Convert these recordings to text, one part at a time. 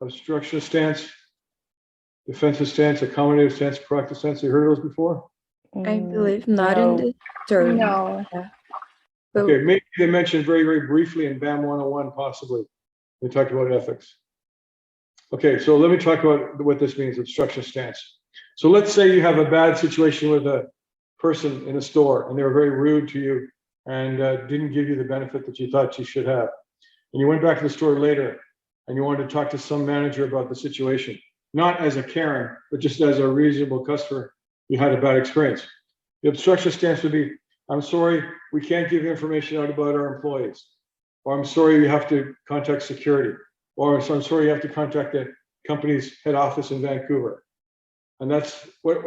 Obstructionist stance, defensive stance, accommodative stance, proactive stance. You heard of those before? I believe not in this term. No. Yeah. But Okay, maybe they mentioned very, very briefly in BAM 101, possibly. They talked about ethics. Okay, so let me talk about what this means, obstructionist stance. So let's say you have a bad situation with a person in a store and they were very rude to you and didn't give you the benefit that you thought you should have. And you went back to the store later and you wanted to talk to some manager about the situation, not as a Karen, but just as a reasonable customer. You had a bad experience. The obstructionist stance would be, I'm sorry, we can't give information out about our employees. Or I'm sorry, you have to contact security. Or I'm sorry, you have to contact the company's head office in Vancouver. And that's what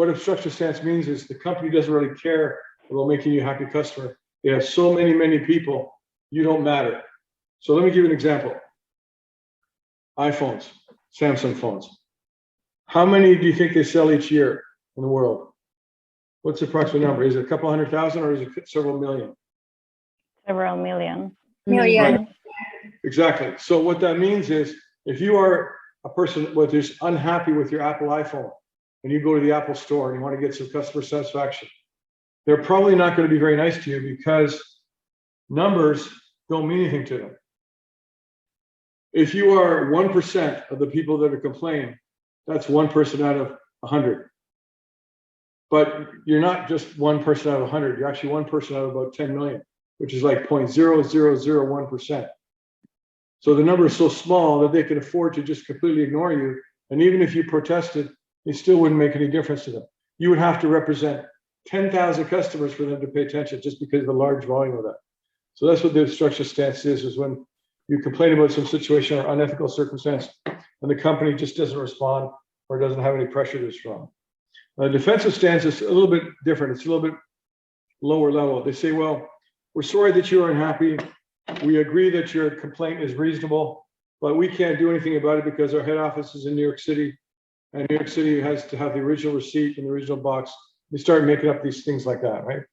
obstructionist stance means is the company doesn't really care about making you a happy customer. They have so many people, you don't matter. So let me give you an example. iPhones, Samsung phones. How many do you think they sell each year in the world? What's the approximate number? Is it a couple 100,000 or is it several million? Several million. Right. Exactly. So what that means is if you are a person who's unhappy with your Apple iPhone and you go to the Apple store and you want to get some customer satisfaction, they're probably not going to be very nice to you because numbers don't mean anything to them. If you are 1% of the people that are complaining, that's one person out of 100. But you're not just one person out of 100, you're actually one person out of about 10 million, which is like 0.0001%. So the number is so small that they can afford to just completely ignore you. And even if you protested, it still wouldn't make any difference to them. You would have to represent 10,000 customers for them to pay attention just because of the large volume of that. So that's what the obstructionist stance is when you complain about some situation or unethical circumstance and the company just doesn't respond or doesn't have any pressure to respond. Defensive stance is a little bit different. It's a little bit lower level. They say, well, we're sorry that you're unhappy. We agree that your complaint is reasonable, but we can't do anything about it because our head office is in New York City, and New York City has to have the original receipt in the original box. You start making up these things like that, right?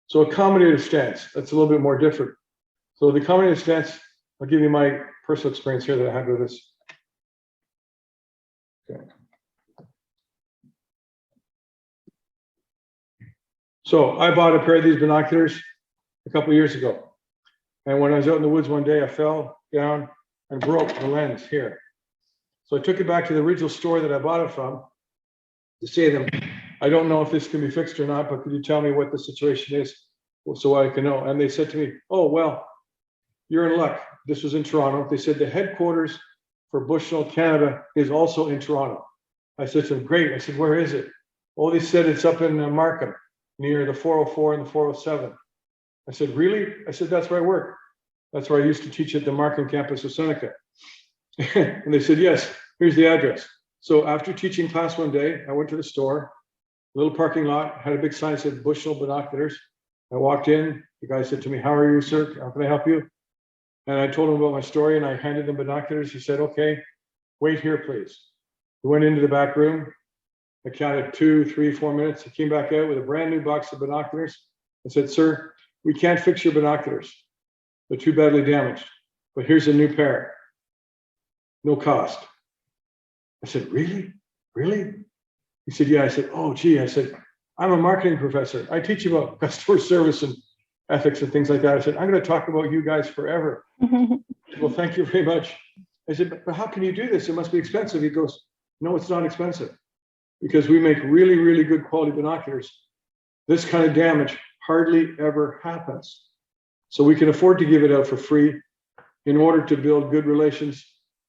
So accommodative stance, that's a little bit more different. So the accommodative stance, I'll give you my personal experience here that I had with this. Okay. So I bought a pair of these binoculars a couple of years ago. And when I was out in the woods one day, I fell down and broke the lens here. So I took it back to the original store that I bought it from to say to them, I don't know if this can be fixed or not, but could you tell me what the situation is so I can know? And they said to me, oh, well, you're in luck. This was in Toronto. They said the headquarters for Bushnell Canada is also in Toronto. I said to them, great. I said, where is it? Oh, they said it's up in Markham, near the 404 and the 407. I said, really? I said, that's where I work. That's where I used to teach at the Markham campus of Seneca. And they said, yes, here's the address. So after teaching class one day, I went to the store, little parking lot, had a big sign that said Bushnell Binoculars. I walked in, the guy said to me, how are you, sir? How can I help you? And I told him about my story and I handed him binoculars. He said, okay, wait here, please. We went into the back room. I counted 2, 3, 4 minutes. He came back out with a brand new box of binoculars and said, sir, we can't fix your binoculars. They're too badly damaged, but here's a new pair. No cost. I said, really? Really? He said, yeah. I said, oh, gee. I said, I'm a marketing professor. I teach about customer service and ethics and things like that. I said, I'm going to talk about you guys forever. Well, thank you very much. I said, but how can you do this? It must be expensive. He goes, no, it's not expensive because we make really, really good quality binoculars. This kind of damage hardly ever happens. So we can afford to give it out for free in order to build good relations.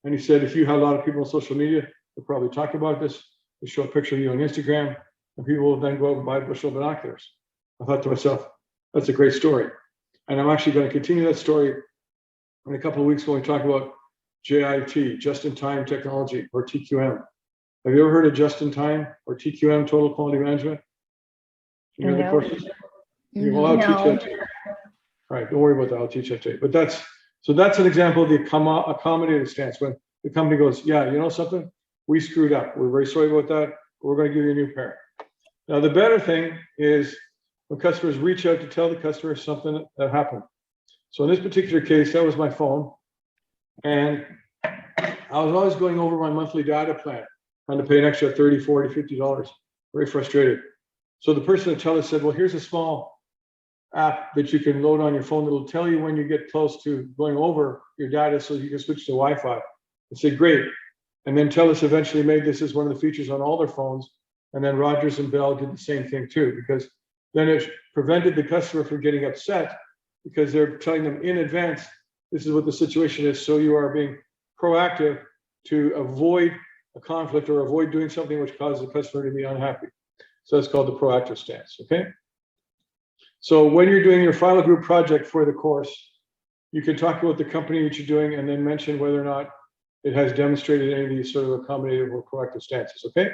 And he said, if you have a lot of people on social media, they'll probably talk about this. They show a picture of you on Instagram and people will then go out and buy Bushnell binoculars. I thought to myself, that's a great story. And I'm actually going to continue that story in a couple of weeks when we talk about JIT, just-in-time technology, or TQM. Have you ever heard of just-in-time or TQM, total quality management? You know the courses? Well, I'll teach that to you. All right, don't worry about that. I'll teach that to you. But that's an example of the accommodative stance. When the company goes, yeah, you know something? We screwed up. We're very sorry about that. But we're going to give you a new pair. Now, the better thing is when customers reach out to tell the customer something that happened. So in this particular case, that was my phone. And I was always going over my monthly data plan, trying to pay an extra $30, $40, $50. Very frustrated. So the person at TELUS said, well, here's a small app that you can load on your phone that'll tell you when you get close to going over your data so you can switch to Wi-Fi. I said, great. And then TELUS eventually made this as one of the features on all their phones. And then Rogers and Bell did the same thing too, because then it prevented the customer from getting upset because they're telling them in advance, this is what the situation is. So you are being proactive to avoid a conflict or avoid doing something which causes the customer to be unhappy. So that's called the proactive stance, okay? So when you're doing your file group project for the course, you can talk about the company that you're doing and then mention whether or not it has demonstrated any of these sort of accommodative or proactive stances, okay?